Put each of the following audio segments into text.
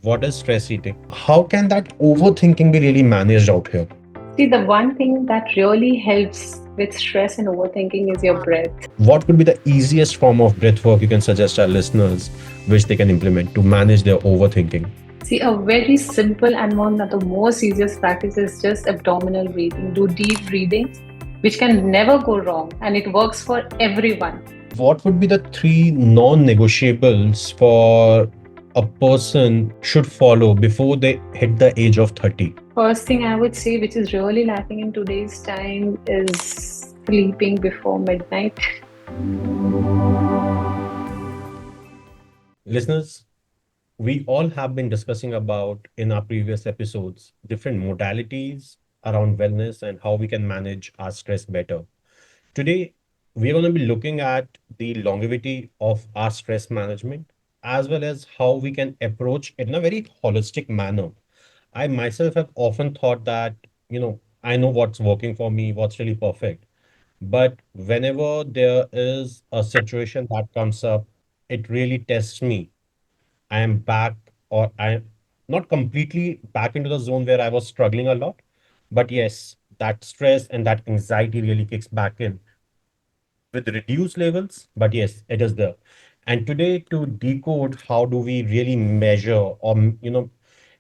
What is stress eating? How can that overthinking be really managed out here? See, the one thing that really helps with stress and overthinking is your breath. What could be the easiest form of breath work you can suggest our listeners which they can implement to manage their overthinking? See, a very simple and one of the most easiest practice is just abdominal breathing. Do deep breathing, which can never go wrong, and it works for everyone. What would be the three non-negotiables for a person should follow before they hit the age of 30? First thing I would say, which is really lacking in today's time, is sleeping before midnight. Listeners, we all have been discussing about in our previous episodes different modalities around wellness and how we can manage our stress better. Today, we're going to be looking at the longevity of our stress management as well as how we can approach it in a very holistic manner. I myself have often thought that, I know what's working for me, what's really perfect. But whenever there is a situation that comes up, it really tests me. I am back, or I'm not completely back into the zone where I was struggling a lot. But yes, that stress and that anxiety really kicks back in with reduced levels, but yes, it is there. And today, to decode how do we really measure or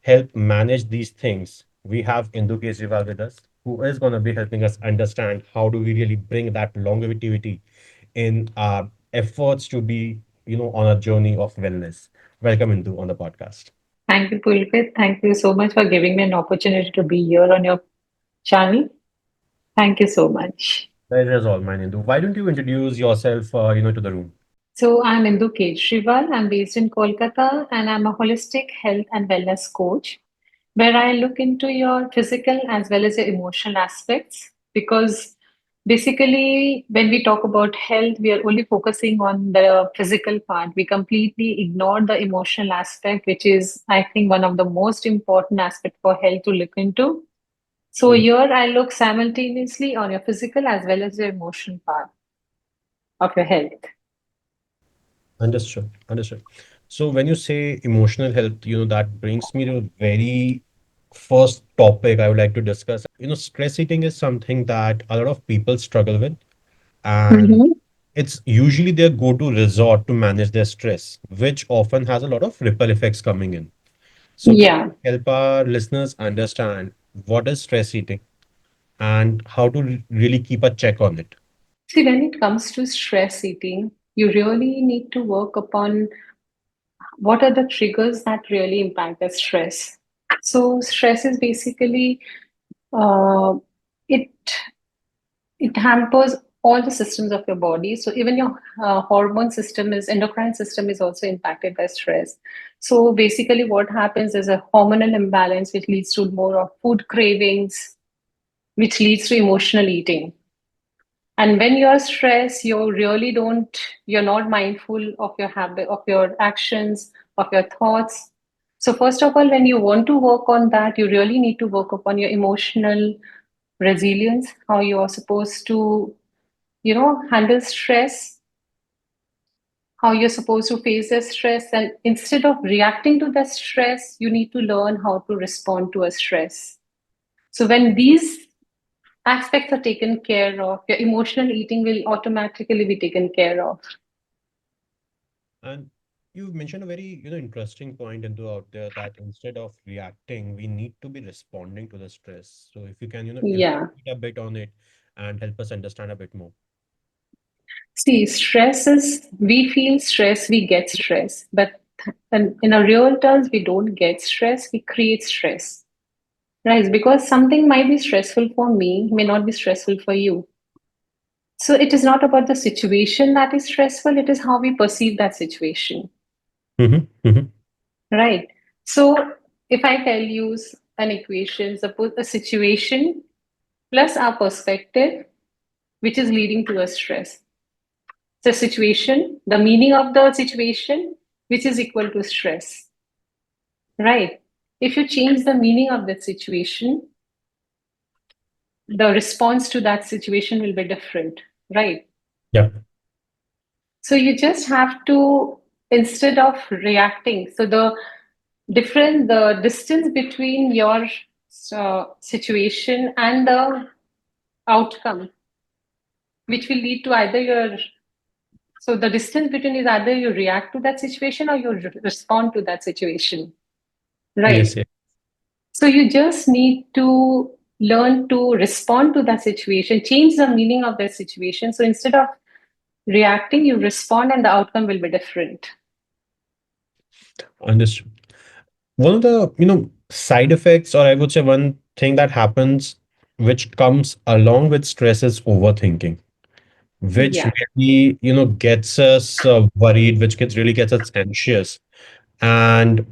help manage these things, we have Indu Kejriwal with us, who is going to be helping us understand how do we really bring that longevity in our efforts to be on a journey of wellness. Welcome, Indu, on the podcast. Thank you, Pulkit. Thank you so much for giving me an opportunity to be here on your channel. Thank you so much. Pleasure is all mine, Indu. Why don't you introduce yourself, to the room? So, I'm Indu Kejriwal. I'm based in Kolkata and I'm a holistic health and wellness coach where I look into your physical as well as your emotional aspects. Because basically, when we talk about health, we are only focusing on the physical part. We completely ignore the emotional aspect, which is, I think, one of the most important aspects for health to look into. So, Mhm. here I look simultaneously on your physical as well as your emotional part of your health. Understood. Understood. So when you say emotional health, that brings me to a very first topic I would like to discuss. Stress eating is something that a lot of people struggle with, and Mhm. it's usually their go-to resort to manage their stress, which often has a lot of ripple effects coming in. So can Yeah. you help our listeners understand what is stress eating and how to really keep a check on it? See, when it comes to stress eating, you really need to work upon what are the triggers that really impact the stress. So, stress is basically uh, it it hampers all the systems of your body. So, even your hormone system is endocrine system is also impacted by stress. So, basically, what happens is a hormonal imbalance, which leads to more of food cravings, which leads to emotional eating. And when you're stressed, you're not mindful of your habit, of your actions, of your thoughts. So, first of all, when you want to work on that, you really need to work upon your emotional resilience, how you are supposed to, handle stress, how you're supposed to face the stress. And instead of reacting to the stress, you need to learn how to respond to a stress. So, when these aspects are taken care of, your emotional eating will automatically be taken care of. And you mentioned a very, interesting point into out there that instead of reacting, we need to be responding to the stress. So if you can, Yeah. elaborate a bit on it and help us understand a bit more. See, stress is, we feel stress, we get stress. But in a real terms, we don't get stress, we create stress. Right? Because something might be stressful for me, may not be stressful for you. So it is not about the situation that is stressful, it is how we perceive that situation. Mm-hmm, mm-hmm. Right. So if I tell you an equation, suppose a situation plus our perspective, which is leading to a stress. The situation, the meaning of the situation, which is equal to stress, right? If you change the meaning of that situation, the response to that situation will be different, right? Yeah. So you just have to, instead of reacting, so the Different the distance between your situation and the outcome, which will lead to either your so the distance between is either you react to that situation or you respond to that situation, Yes, right? yes. So you just need to learn to respond to that situation, change the meaning of that situation. So instead of reacting, you respond, and the outcome will be different. Understood. One of the, side effects, or I would say one thing that happens which comes along with stress is overthinking, which Yeah. really, gets us worried, which gets really gets us anxious. And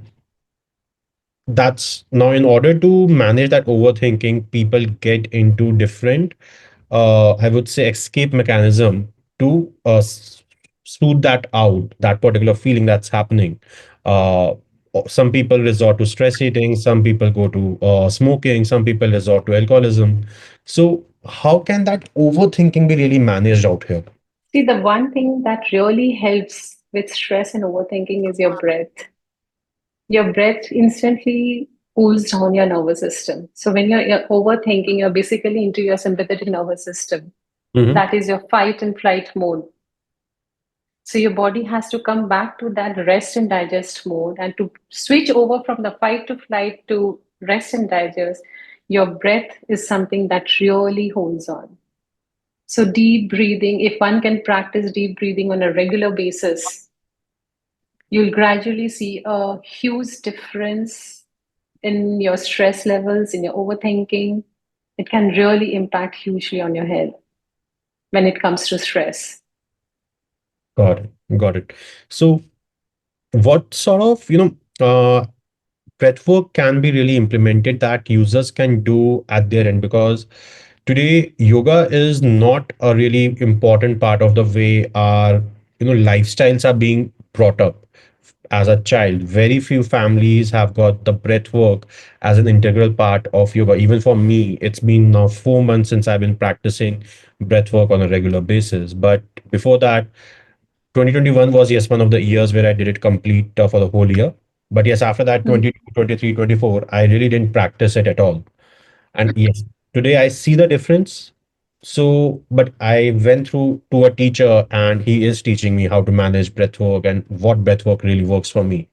that's now, in order to manage that overthinking, people get into different, I would say, escape mechanism to soothe that out, that particular feeling that's happening. Uh, some people resort to stress eating, some people go to smoking, some people resort to alcoholism. So, how can that overthinking be really managed out here? See, the one thing that really helps with stress and overthinking is your breath. Your breath instantly cools down your nervous system. So when you're overthinking, you're basically into your sympathetic nervous system. Hmm. That is your fight and flight mode. So your body has to come back to that rest and digest mode, and to switch over from the fight to flight to rest and digest, your breath is something that really holds on. So deep breathing, if one can practice deep breathing on a regular basis, you'll gradually see a huge difference in your stress levels, in your overthinking. It can really impact hugely on your health when it comes to stress. Got it. Got it. So, what sort of, breathwork can be really implemented that users can do at their end? Because today yoga is not a really important part of the way our lifestyles are being brought up. As a child, very few families have got the breath work as an integral part of yoga. Even for me, it's been now 4 months since I've been practicing breath work on a regular basis. But before that, 2021 was, yes, one of the years where I did it complete for the whole year. But yes, after that, Mm. 22, 23, 24, I really didn't practice it at all. And yes, today I see the difference. So, but I went through to a teacher and he is teaching me how to manage breathwork and what breathwork really works for me.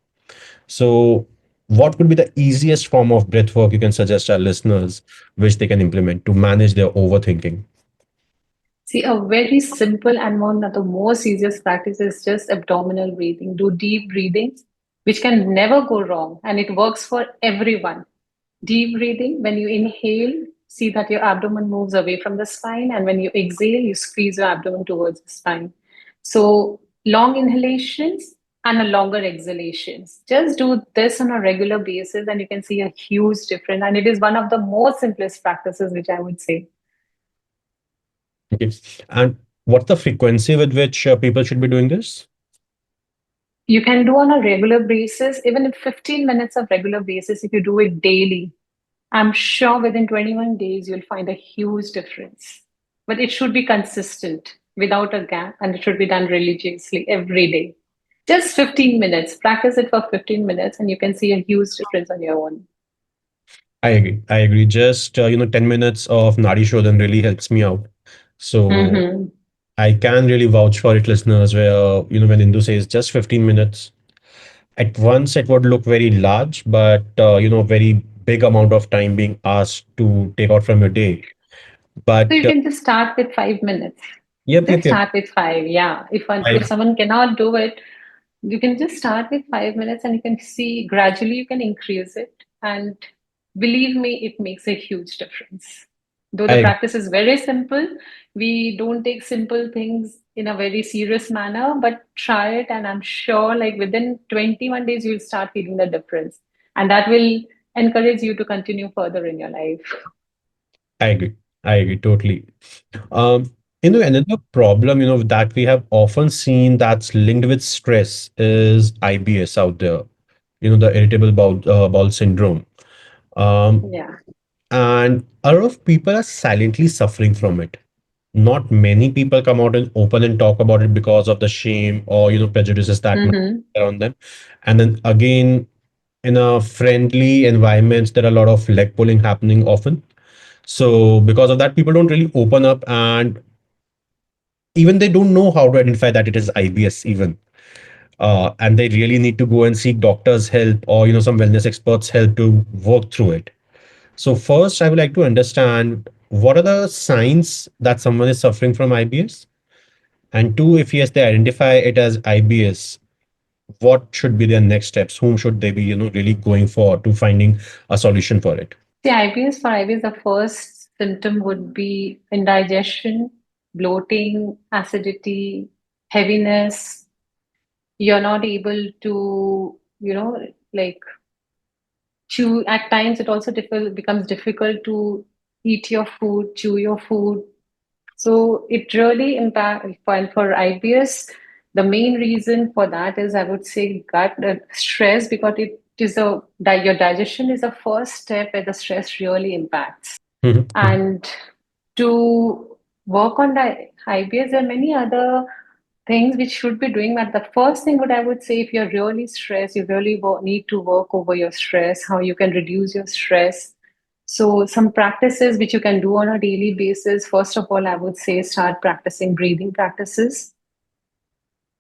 So, what would be the easiest form of breathwork you can suggest our listeners which they can implement to manage their overthinking? See, a very simple and one of the most easiest practice is just abdominal breathing. Do deep breathing, which can never go wrong, and it works for everyone. Deep breathing, when you inhale, see that your abdomen moves away from the spine, and when you exhale, you squeeze your abdomen towards the spine. So, long inhalations and a longer exhalations. Just do this on a regular basis, and you can see a huge difference. And it is one of the most simplest practices, which I would say. Okay. And what's the frequency with which people should be doing this? You can do on a regular basis, even in 15 minutes of regular basis, if you do it daily. I'm sure within 21 days, you'll find a huge difference. But it should be consistent without a gap, and it should be done religiously every day. Just 15 minutes. Practice it for 15 minutes, and you can see a huge difference on your own. I agree. I agree. Just 10 minutes of Nadi Shodhan really helps me out. So Hmm. I can really vouch for it, listeners, where when Indu says just 15 minutes, at once it would look very large, but very big amount of time being asked to take out from your day. So But you can just start with 5 minutes. yep, Just yep, yep. start with five. Yeah. I, If someone cannot do it, you can just start with 5 minutes, and you can see gradually you can increase it. And believe me, it makes a huge difference. Though the I practice is very simple, we don't take simple things in a very serious manner, but try it. And I'm sure like within 21 days, you'll start feeling the difference. And that will encourage you to continue further in your life. I agree. I agree totally. Um, another problem, that we have often seen that's linked with stress is IBS out there. The irritable bowel syndrome. Um, Yeah. and a lot of people are silently suffering from it. Not many people come out and open and talk about it because of the shame or prejudices that might Mm-hmm. be around them. And then again, in a friendly environment, there are a lot of leg pulling happening often. So because of that, people don't really open up, and even they don't know how to identify that it is IBS even. And they really need to go and seek doctors' help or some wellness experts' help to work through it. So first, I would like to understand what are the signs that someone is suffering from IBS, and two, if yes, they identify it as IBS, what should be their next steps? Whom should they be really going for to finding a solution for it? See, IBS, for IBS, the first symptom would be indigestion, bloating, acidity, heaviness. You're not able to, like chew. At times, it also becomes difficult to eat your food, chew your food. So it really impact for IBS. The main reason for that is, I would say, gut stress, because it is your digestion is the first step where the stress really impacts. Mhm, mhm. And to work on the IBS, there are many other things which should be doing. But the first thing, what I would say, if you're really stressed, you really need to work over your stress, how you can reduce your stress. So, some practices which you can do on a daily basis. First of all, I would say start practicing breathing practices.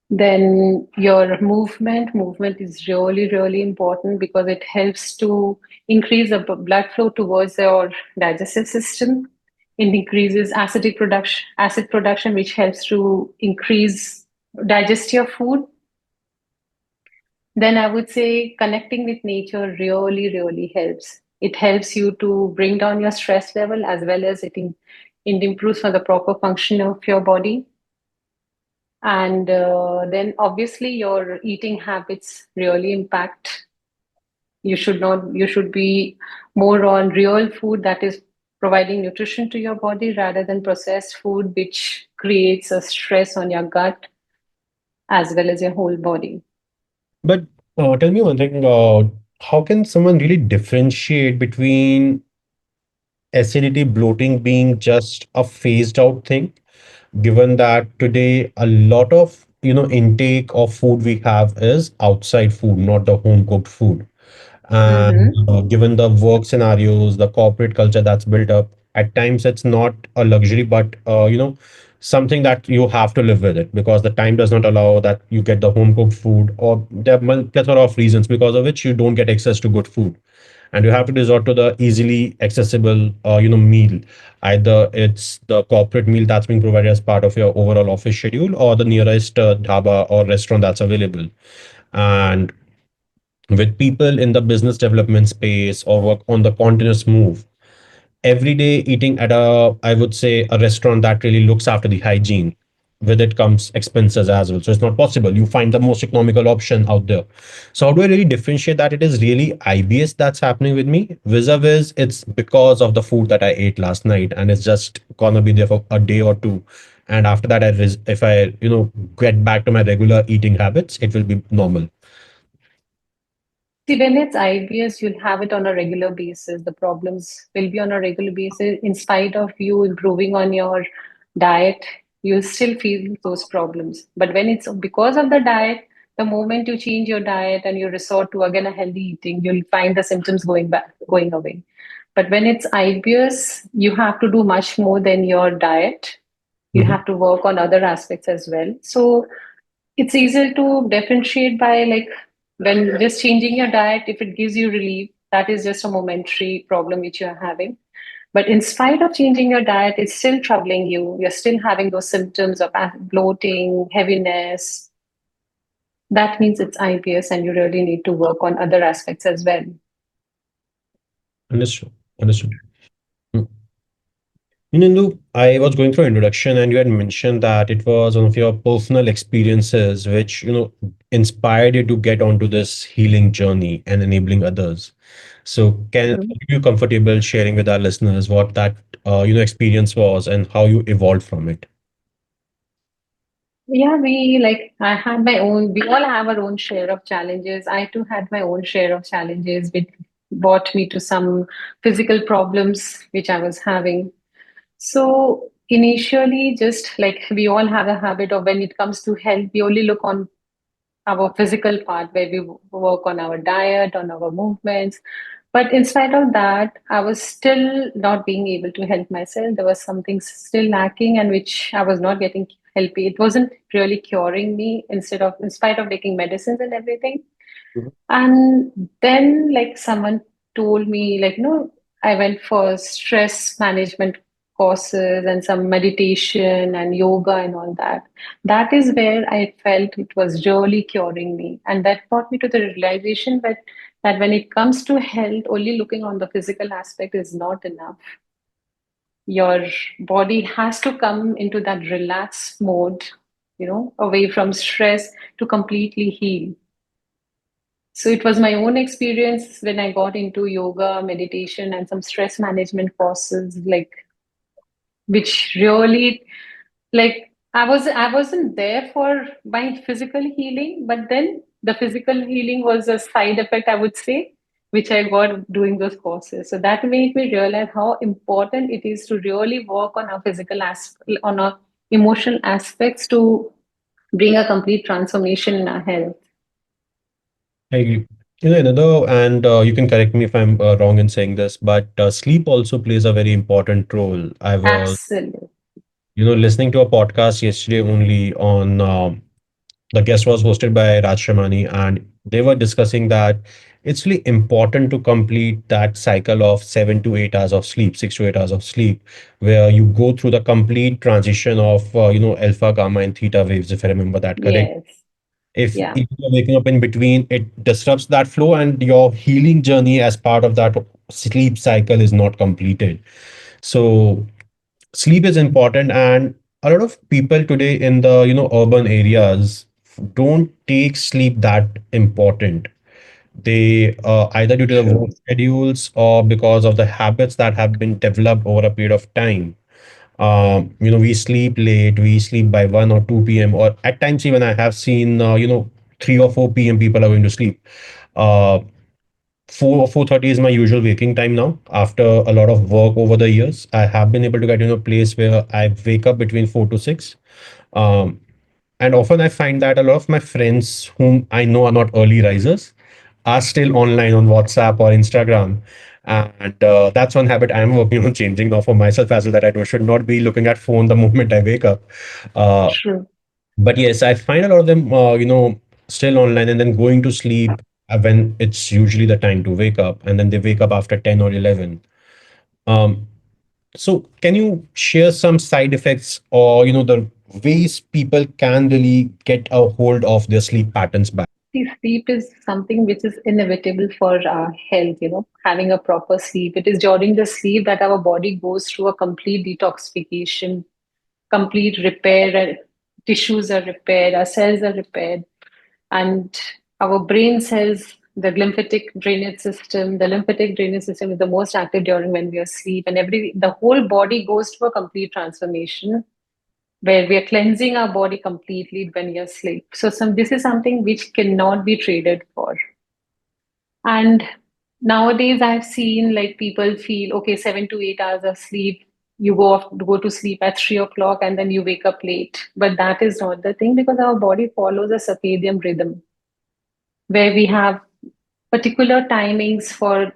Then your movement is really, really important because it helps to increase the blood flow towards your digestive system. It increases acid production, which helps to increase digest your food. Then I would say connecting with nature really, really helps. It helps you to bring down your stress level, as well as it improves for the proper function of your body. And then obviously your eating habits really impact. You should be more on real food that is providing nutrition to your body rather than processed food, which creates a stress on your gut as well as your whole body. But tell me one thing, how can someone really differentiate between acidity bloating being just a phased out thing, given that today a lot of intake of food we have is outside food, not the home cooked food. And Mm-hmm. given the work scenarios, the corporate culture that's built up, at times it's not a luxury, but something that you have to live with it because the time does not allow that you get the home cooked food, or there are plethora of reasons because of which you don't get access to good food, and you have to resort to the easily accessible meal. Either it's the corporate meal that's being provided as part of your overall office schedule, or the nearest dhaba or restaurant that's available. And with people in the business development space or work on the continuous move, every day eating at I would say, a restaurant that really looks after the hygiene, with it comes expenses as well. So it's not possible. You find the most economical option out there. So how do I really differentiate that it is really IBS that's happening with me, vis-a-vis it's because of the food that I ate last night and it's just gonna be there for a day or two. And after that, if I get back to my regular eating habits, it will be normal. See, when it's IBS, you'll have it on a regular basis. The problems will be on a regular basis. In spite of you improving on your diet, you'll still feel those problems. But when it's because of the diet, the moment you change your diet and you resort to again a healthy eating, you'll find the symptoms going away. But when it's IBS, you have to do much more than your diet. You Mhm. have to work on other aspects as well. So it's easier to differentiate by, like, when just changing your diet, if it gives you relief, that is just a momentary problem which you're having. But in spite of changing your diet, it's still troubling you. You're still having those symptoms of bloating, heaviness. That means it's IBS, and you really need to work on other aspects as well. Understood. Understood. Mm. Nindu, I was going through introduction and you had mentioned that it was one of your personal experiences which, inspired you to get onto this healing journey and enabling others. So can Mhm. are you comfortable sharing with our listeners what that experience was and how you evolved from it? Yeah, I had my own, we all have our own share of challenges. I too had my own share of challenges, which brought me to some physical problems which I was having. So initially, just like we all have a habit of, when it comes to health, we only look on our physical part where we work on our diet, on our movements. But in spite of that, I was still not being able to help myself. There was something still lacking and which I was not getting help. It wasn't really curing me in spite of taking medicines and everything. Mhm. And then, like, someone told me, like, I went for stress management courses and some meditation and yoga and all that. That is where I felt it was really curing me. And that brought me to the realization that when it comes to health, only looking on the physical aspect is not enough. Your body has to come into that relaxed mode, away from stress to completely heal. So it was my own experience when I got into yoga, meditation, and some stress management courses, like which really, like, I wasn't there for my physical healing, but then the physical healing was a side effect, I would say, which I got doing those courses. So that made me realize how important it is to really work on our on our emotional aspects to bring a complete transformation in our health. I agree. Another, and you can correct me if I'm wrong in saying this, but sleep also plays a very important role. I was, Absolutely. listening to a podcast yesterday only on the guest was hosted by Raj Shamani, and they were discussing that it's really important to complete that cycle of 7 to 8 hours of sleep, 6 to 8 hours of sleep, where you go through the complete transition of alpha, gamma, and theta waves, if I remember that correct. Yes. If Yeah. you're waking up in between, it disrupts that flow, and your healing journey as part of that sleep cycle is not completed. So sleep is important, and a lot of people today in the urban areas don't take sleep that important. They either due to the work True. schedules or because of the habits that have been developed over a period of time. We sleep late, we sleep by 1 or 2 p.m., or at times even I have seen 3 or 4 p.m. people are going to sleep. uh, 4 or 4:30 is my usual waking time now. After a lot of work over the years, I have been able to get in a place where I wake up between 4 to 6. um, and often I find that a lot of my friends whom I know are not early risers are still online on WhatsApp or Instagram. And that's one habit I'm working on changing now for myself as well, that should not be looking at phone the moment I wake up. Uh, True. but yes, I find a lot of them, still online and then going to sleep when it's usually the time to wake up, and then they wake up after 10 or 11. Um, so can you share some side effects, or the ways people can really get a hold of their sleep patterns back? See, sleep is something which is inevitable for our health, having a proper sleep. It is during the sleep that our body goes through a complete detoxification, complete repair. Tissues are repaired, our cells are repaired, and our brain cells, the lymphatic drainage system is the most active during when we are asleep, and the whole body goes through a complete transformation where we are cleansing our body completely when we are asleep. So this is something which cannot be traded for. And nowadays I've seen like people feel okay, 7 to 8 hours of sleep. You go to sleep at 3 o'clock and then you wake up late. But that is not the thing because our body follows a circadian rhythm where we have particular timings for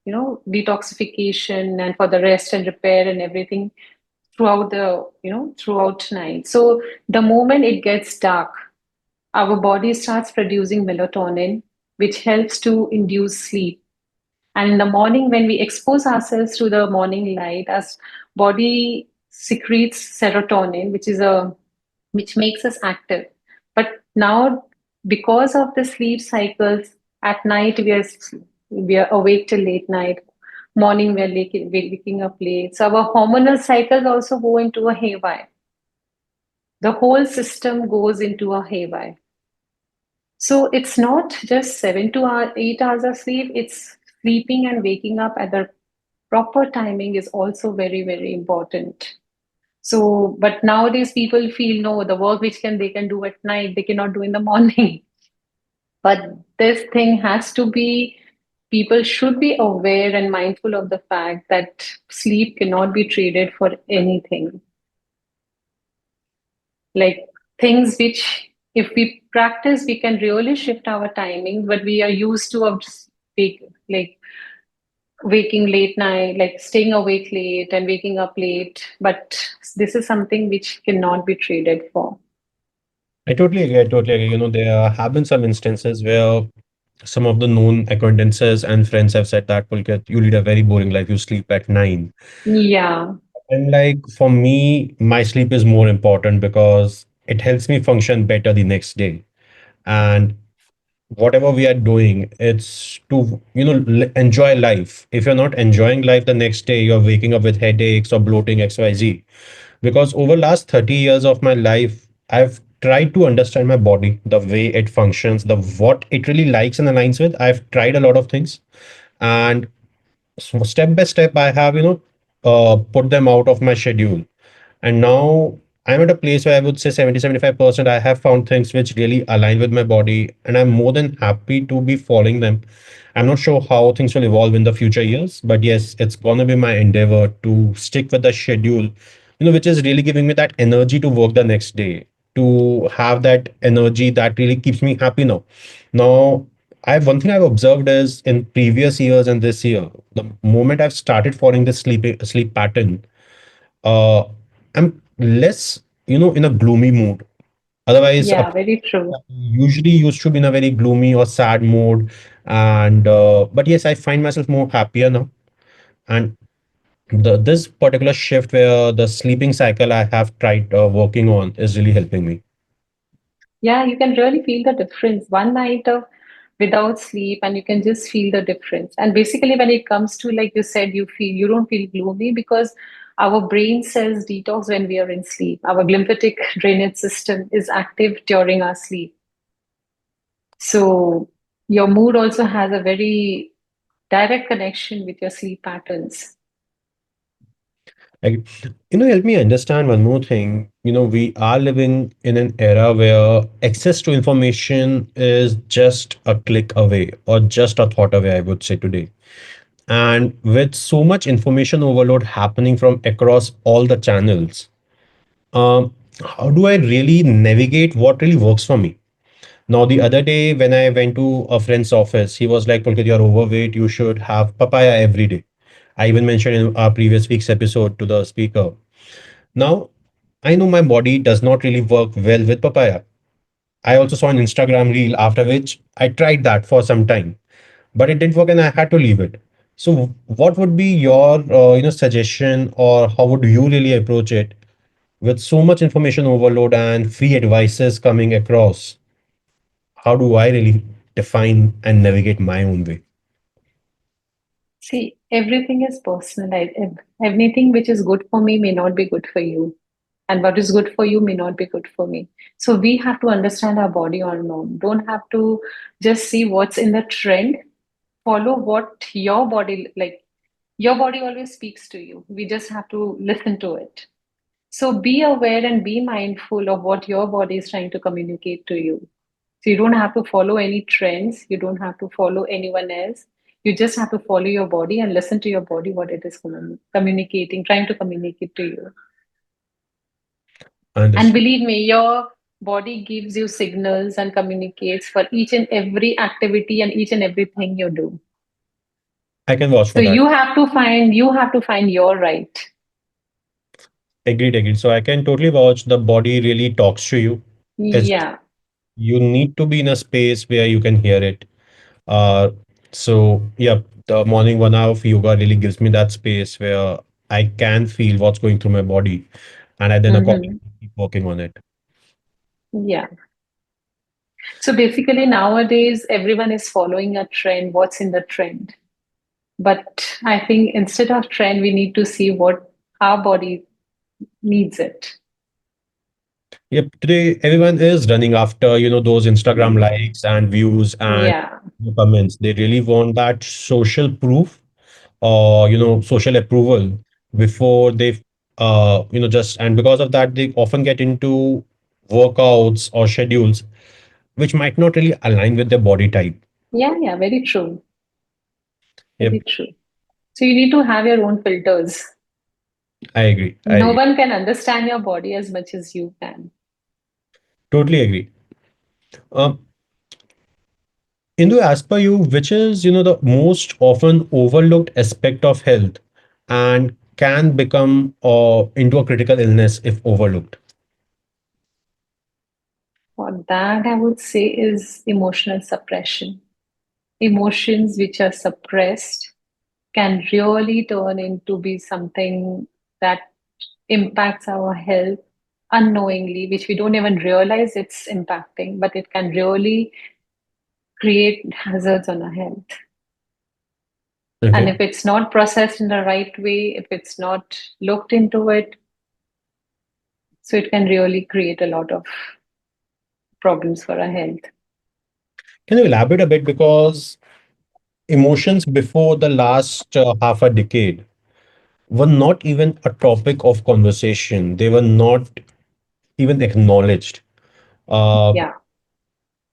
detoxification and for the rest and repair and everything throughout night. So the moment it gets dark, our body starts producing melatonin, which helps to induce sleep. And in the morning, when we expose ourselves to the morning light, our body secretes serotonin, which makes us active. But now, because of the sleep cycles, at night we are awake till late night. Morning we're waking up late. So our hormonal cycles also go into a haywire. The whole system goes into a haywire. So it's not just 8 hours of sleep, it's sleeping and waking up at the proper timing is also very, very important. So, but nowadays people feel no, the work which they can do at night, they cannot do in the morning. But this thing has to be, people should be aware and mindful of the fact that sleep cannot be traded for anything. Like things which If we practice, we can really shift our timing, but we are used to of just like waking late night, like staying awake late and waking up late. But this is something which cannot be traded for. I totally agree. I totally agree. There have been some instances where some of the known acquaintances and friends have said that, Pulkit, you lead a very boring life. You sleep at 9. Yeah, And like for me, my sleep is more important because it helps me function better the next day. And whatever we are doing, it's to, enjoy life. If you're not enjoying life the next day, you're waking up with headaches or bloating, XYZ. Because over last 30 years of my life, I've tried to understand my body, the way it functions, the what it really likes and aligns with. I've tried a lot of things, and so step by step I have put them out of my schedule. And now I'm at a place where I would say 70-75% I have found things which really align with my body, and I'm more than happy to be following them. I'm not sure how things will evolve in the future years, but yes, it's gonna be my endeavor to stick with the schedule, which is really giving me that energy to work the next day, to have that energy that really keeps me happy now. Now, one thing I've observed is in previous years and this year, the moment I've started following this sleep pattern, uh, I'm less, in a gloomy mood. Otherwise, yeah, very true. usually used to be in a very gloomy or sad mode. And but yes, I find myself more happier now. And this particular shift where the sleeping cycle I have tried working on is really helping me. Yeah, you can really feel the difference. One night of without sleep, and you can just feel the difference. And basically, when it comes to, like you said, you don't feel gloomy because our brain cells detox when we are in sleep. Our lymphatic drainage system is active during our sleep. So your mood also has a very direct connection with your sleep patterns. Like, help me understand one more thing. We are living in an era where access to information is just a click away or just a thought away, I would say today. And with so much information overload happening from across all the channels, how do I really navigate what really works for me? Now, the other day when I went to a friend's office, he was like, Pulkit, you're overweight. You should have papaya every day. I even mentioned in our previous week's episode to the speaker. Now, I know my body does not really work well with papaya. I also saw an Instagram reel after which I tried that for some time, but it didn't work and I had to leave it. So, what would be your suggestion, or how would you really approach it with so much information overload and free advices coming across? How do I really define and navigate my own way? See, everything is personal. Everything which is good for me may not be good for you. And what is good for you may not be good for me. So we have to understand our body on norm. Don't have to just see what's in the trend. Follow what your body like. Your body always speaks to you. We just have to listen to it. So be aware and be mindful of what your body is trying to communicate to you. So you don't have to follow any trends. You don't have to follow anyone else. You just have to follow your body and listen to your body, what it is communicating, trying to communicate to you. And Understood. believe me, your body gives you signals and communicates for each and every activity and each and everything you do. I can vouch So for that. you have to find your right. Agreed, agreed. So I can totally vouch the body really talks to you. It's Yeah. you need to be in a space where you can hear it. Uh, so yeah, the morning 1 hour of yoga really gives me that space where I can feel what's going through my body, and I then accordingly Hmm. keep working on it. Yeah. So basically nowadays everyone is following a trend, what's in the trend. But I think instead of trend, we need to see what our body needs it. Yep, today everyone is running after, those Instagram likes and views and Yeah. comments. They really want that social proof or, social approval before they, just, and because of that, they often get into workouts or schedules which might not really align with their body type. Yeah, yeah, very true. Very Yep, true. So you need to have your own filters. I agree. I No agree. one can understand your body as much as you can. Totally agree. Um, Indu, as per you, which is the most often overlooked aspect of health and can become into a critical illness if overlooked? For that, I would say is emotional suppression. Emotions which are suppressed can really turn into be something that impacts our health unknowingly, which we don't even realize it's impacting, but it can really create hazards on our health. And Okay. if it's not processed in the right way, if it's not looked into it, so it can really create a lot of problems for our health. Can you elaborate a bit? Because emotions before the last half a decade were not even a topic of conversation. They were not even acknowledged. Uh, Yeah.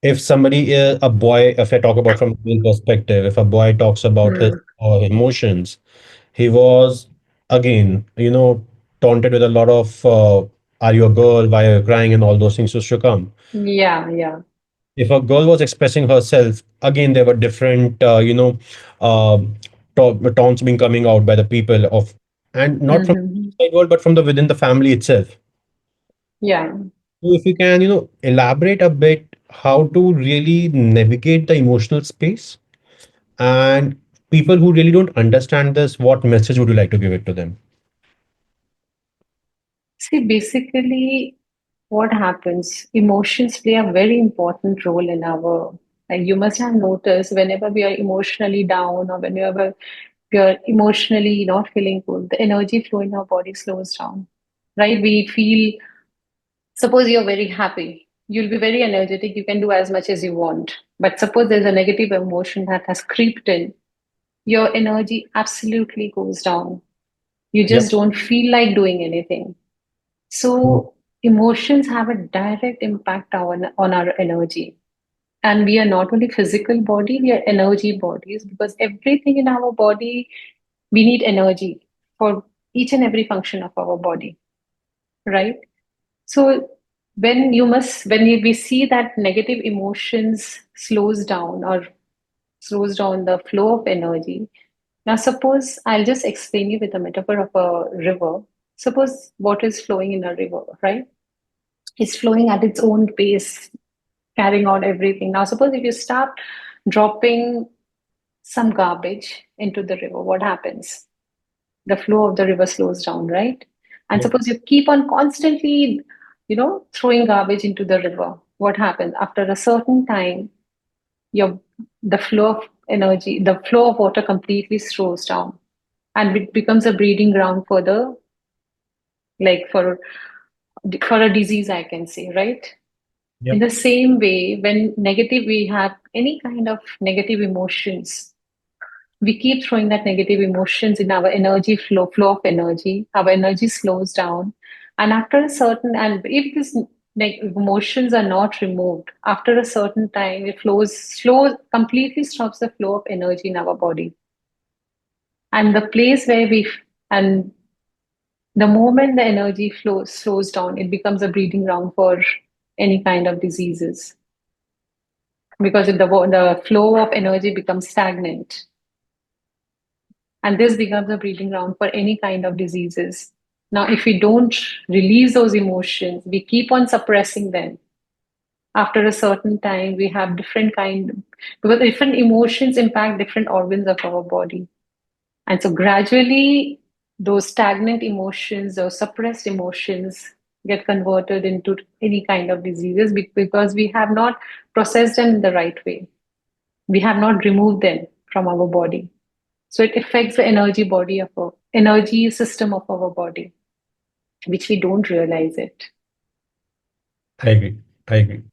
if somebody, a boy, if I talk about from a male perspective, if a boy talks about his Mm. emotions, he was again, taunted with a lot of "Are you a girl? Why are you crying?" and all those things used to come. Yeah, yeah. If a girl was expressing herself, again there were different, uh, taunts being coming out by the people of, and not from the Hmm. outside world, but from the within the family itself. Yeah. So if you can, elaborate a bit how to really navigate the emotional space, and people who really don't understand this, what message would you like to give it to them? See, basically, what happens? Emotions play a very important role in our. Like you must have noticed, whenever we are emotionally down or whenever we are emotionally not feeling good, the energy flow in our body slows down. Right? We feel. Suppose you're very happy, you'll be very energetic. You can do as much as you want. But suppose there's a negative emotion that has creeped in, your energy absolutely goes down. You just Yep. don't feel like doing anything. So emotions have a direct impact on our energy. And we are not only physical body, we are energy bodies because everything in our body, we need energy for each and every function of our body, right? So we see that negative emotions slows down the flow of energy. Now suppose I'll just explain you with a metaphor of a river. Suppose water is flowing in a river, right? It's flowing at its own pace, carrying out everything. Now, suppose if you start dropping some garbage into the river, what happens? The flow of the river slows down, right? And Yep. suppose you keep on constantly, throwing garbage into the river, what happens? After a certain time, your the flow of energy, the flow of water completely slows down, and it becomes a breeding ground for the like for a disease, I can say, right? In Yep. the same way, when negative, we have any kind of negative emotions, we keep throwing that negative emotions in our energy flow of energy. Our energy slows down. And after a certain, and if these emotions are not removed, after a certain time, it completely stops the flow of energy in our body. And the place where and the moment the energy flow slows down, it becomes a breeding ground for any kind of diseases because if the flow of energy becomes stagnant, and this becomes a breeding ground for any kind of diseases. Now if we don't release those emotions, we keep on suppressing them, after a certain time we have different kind, because different emotions impact different organs of our body. And so gradually those stagnant emotions, those suppressed emotions get converted into any kind of diseases because we have not processed them in the right way. We have not removed them from our body. So it affects the energy system of our body, which we don't realize it. I agree. I agree.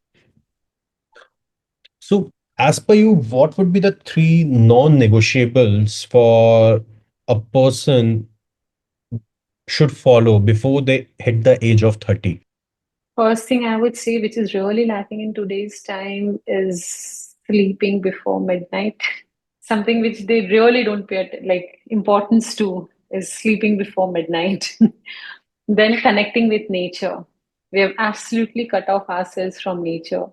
So, as per you, what would be the three non-negotiables for a person should follow before they hit the age of 30? First thing I would say, which is really lacking in today's time, is sleeping before midnight. Something which they really don't pay like importance to is sleeping before midnight. Then connecting with nature. We have absolutely cut off ourselves from nature.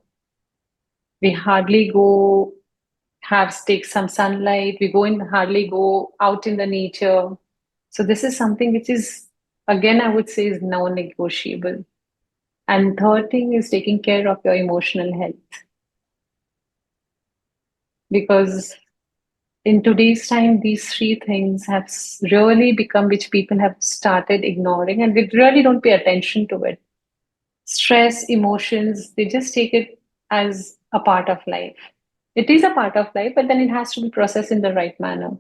We hardly go have take some sunlight. We go in hardly go out in the nature. So this is something which is again I would say is non-negotiable. And third thing is taking care of your emotional health because in today's time these three things have really become which people have started ignoring and we really don't pay attention to it. Stress, emotions, they just take it as a part of life. It is a part of life, but then it has to be processed in the right manner.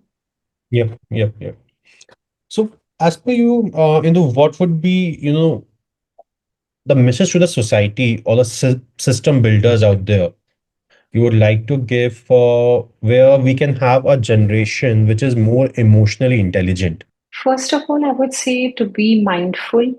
Yep, yep, yep. So, as per you, what would be, the message to the society or the system builders out there you would like to give for where we can have a generation which is more emotionally intelligent? First of all, I would say to be mindful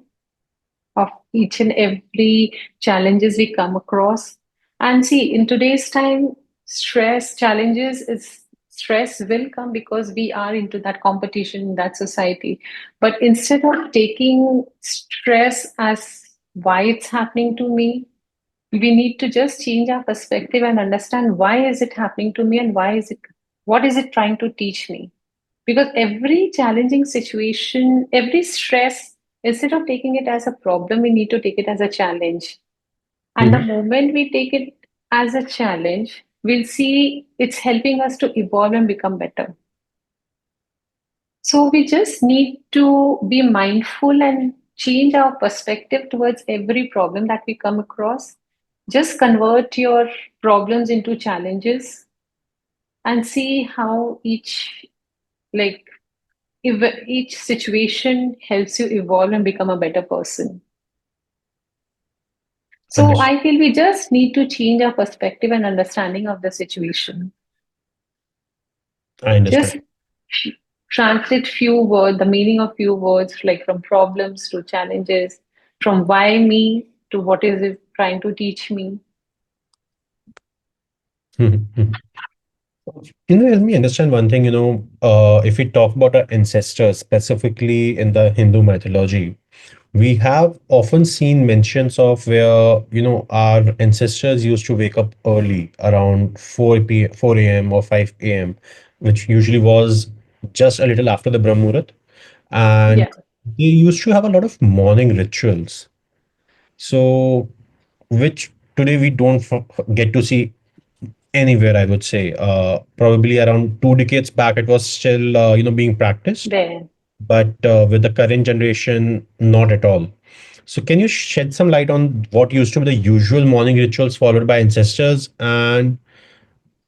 of each and every challenges we come across. And see, in today's time, stress will come because we are into that competition in that society. But instead of taking stress as why it's happening to me, we need to just change our perspective and understand why is it happening to me and what is it trying to teach me, because every challenging situation, every stress, instead of taking it as a problem, we need to take it as a challenge. And the Mhm. moment we take it as a challenge, we'll see it's helping us to evolve and become better. So we just need to be mindful and change our perspective towards every problem that we come across. Just convert your problems into challenges and see how like if each situation helps you evolve and become a better person. So Understood. I feel we just need to change our perspective and understanding of the situation. I understand. Just translate few words, the meaning of few words, like from problems to challenges, from why me to what is it trying to teach me. Mhm, mhm. Help me understand one thing, if we talk about our ancestors, specifically in the Hindu mythology, we have often seen mentions of where, our ancestors used to wake up early around 4 a.m. or 5 a.m., which usually was just a little after the Brahmurat. And Yeah. they used to have a lot of morning rituals. So, which today we don't get to see anywhere, I would say. Probably around 2 decades back, it was still, being practiced, There. but with the current generation, not at all. So, can you shed some light on what used to be the usual morning rituals followed by ancestors, and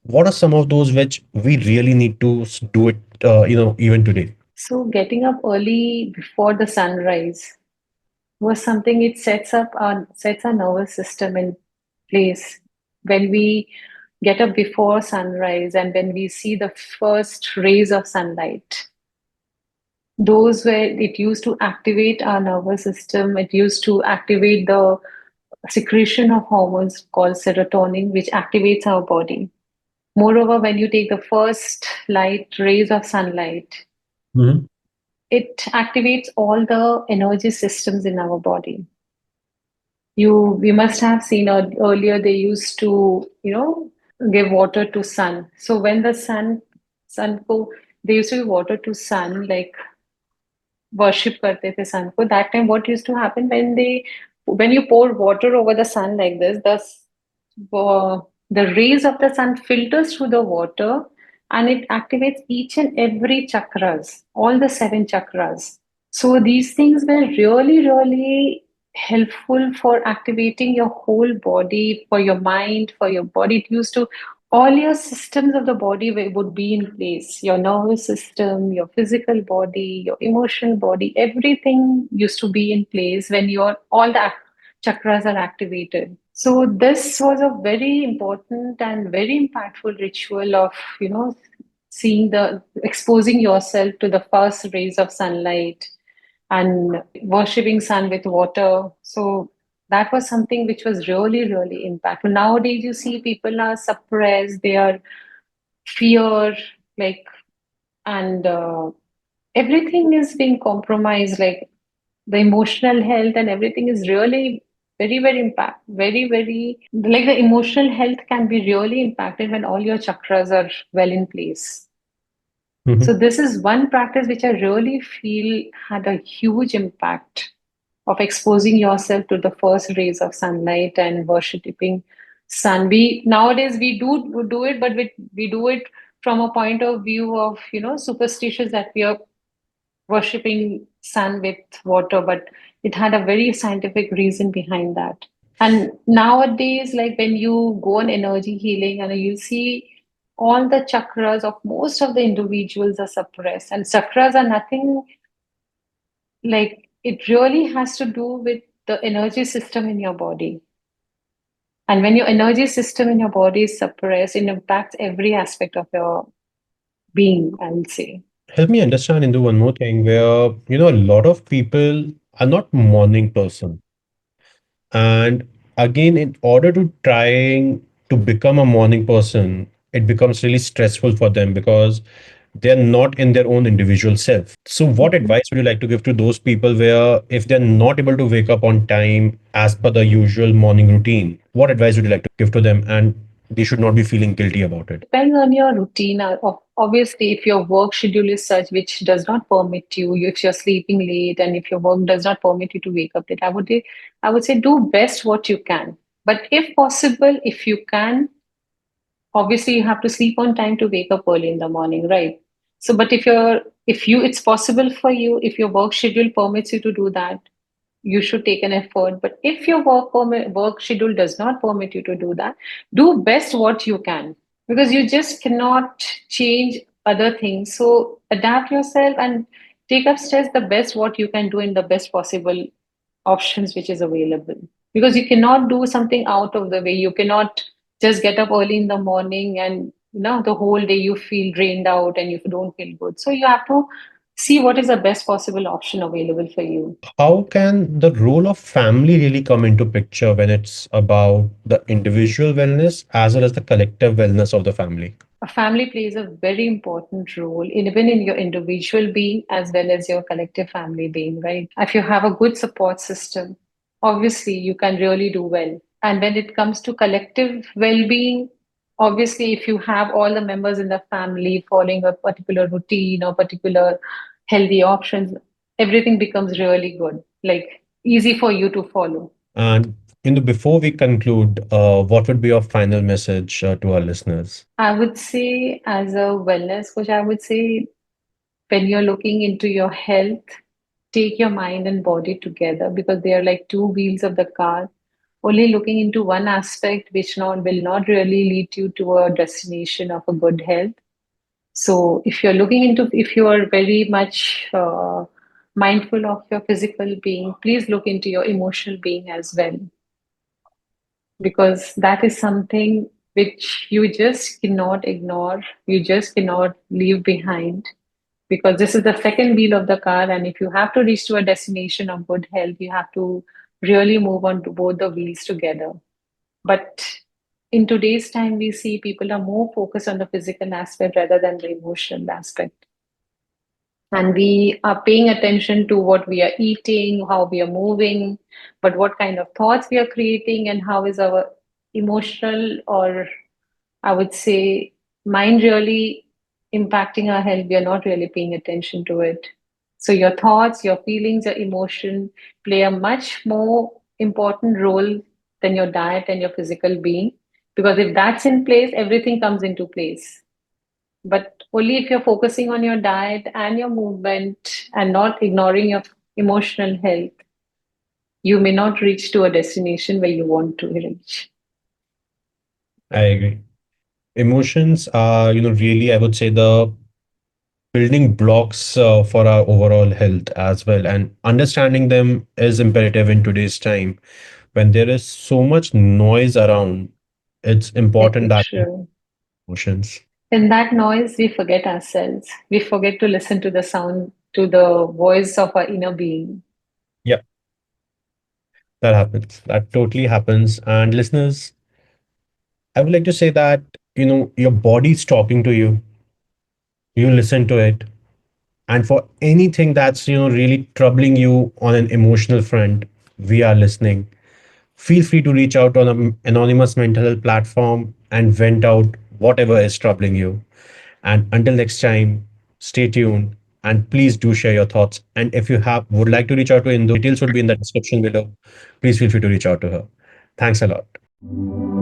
what are some of those which we really need to do it, even today? So getting up early before the sunrise was something it sets our nervous system in place. When we get up before sunrise and when we see the first rays of sunlight, those were it used to activate our nervous system. It used to activate the secretion of hormones called serotonin, which activates our body. Moreover, when you take the first light rays of sunlight, Mhm. it activates all the energy systems in our body. You must have seen earlier they used to give water to sun. So when the sun ko they used to give water to sun, like worship karte the sun ko. That time what used to happen when you pour water over the sun like this, the rays of the sun filters through the water and it activates each and every chakras, all the seven chakras. So these things were really, really helpful for activating your whole body, for your mind, for your body. It used to, all your systems of the body would be in place. Your nervous system, your physical body, your emotional body, everything used to be in place when all the chakras are activated. So this was a very important and very impactful ritual of, seeing exposing yourself to the first rays of sunlight and worshipping sun with water. So that was something which was really, really impactful. Nowadays, you see people are suppressed, they are fear, like, and everything is being compromised, like the emotional health and everything is really. Very, very impact. Very, very like the emotional health can be really impacted when all your chakras are well in place. So Mhm. this is one practice which I really feel had a huge impact of exposing yourself to the first rays of sunlight and worshipping sun. We nowadays we do it, but we do it from a point of view of superstitious, that we are worshipping sun with water, but it had a very scientific reason behind that. And nowadays, like when you go on energy healing and you see all the chakras of most of the individuals are suppressed, and chakras are nothing, like it really has to do with the energy system in your body. And when your energy system in your body is suppressed, it impacts every aspect of your being, I would say. Help me understand into one more thing where, a lot of people are not morning person. And again, in order to trying to become a morning person, it becomes really stressful for them because they're not in their own individual self. So, what Mhm. advice would you like to give to those people where if they're not able to wake up on time as per the usual morning routine, what advice would you like to give to them? And they should not be feeling guilty about it. Depends on your routine. Obviously, if your work schedule is such which does not permit you, if you're sleeping late and if your work does not permit you to wake up late, I would say do best what you can. But if possible, if you can, obviously you have to sleep on time to wake up early in the morning, right? So, but if you it's possible for you, if your work schedule permits you to do that, you should take an effort. But if your work schedule does not permit you to do that, do best what you can, because you just cannot change other things. So adapt yourself and take up steps the best what you can do in the best possible options which is available, because you cannot do something out of the way. You cannot just get up early in the morning and the whole day you feel drained out and you don't feel good. So you have to see what is the best possible option available for you. How can the role of family really come into picture when it's about the individual wellness as well as the collective wellness of the family? A family plays a very important role even in your individual being as well as your collective family being, right? If you have a good support system, obviously you can really do well. And when it comes to collective well-being, obviously if you have all the members in the family following a particular routine or particular healthy options, everything becomes really good, like easy for you to follow. And before we conclude, what would be your final message to our listeners? I would say, as a wellness coach, I would say when you're looking into your health, take your mind and body together, because they are like two wheels of the car. Only looking into one aspect which not will not really lead you to a destination of a good health. So if you are very much mindful of your physical being, please look into your emotional being as well, because that is something which you just cannot ignore, you just cannot leave behind, because this is the second wheel of the car. And if you have to reach to a destination of good health, you have to really move on to both the wheels together. But in today's time, we see people are more focused on the physical aspect rather than the emotional aspect. And we are paying attention to what we are eating, how we are moving, but what kind of thoughts we are creating, and how is our emotional, or I would say, mind really impacting our health. We are not really paying attention to it. So your thoughts, your feelings, your emotion play a much more important role than your diet and your physical being. Because if that's in place, everything comes into place. But only if you're focusing on your diet and your movement and not ignoring your emotional health, you may not reach to a destination where you want to reach. I agree. Emotions are, really, I would say, the building blocks for our overall health as well. And understanding them is imperative in today's time when there is so much noise around. It's important Very that we have true. emotions. In that noise, we forget ourselves. We forget to listen to the sound, to the voice of our inner being. Yeah, that happens. That totally happens. And listeners, I would like to say that, your body's talking to you. You listen to it. And for anything that's, really troubling you on an emotional front, we are listening. Feel free to reach out on an anonymous mental health platform and vent out whatever is troubling you. And until next time, stay tuned and please do share your thoughts. And if you have would like to reach out to Indu, details will be in the description below. Please feel free to reach out to her. Thanks a lot.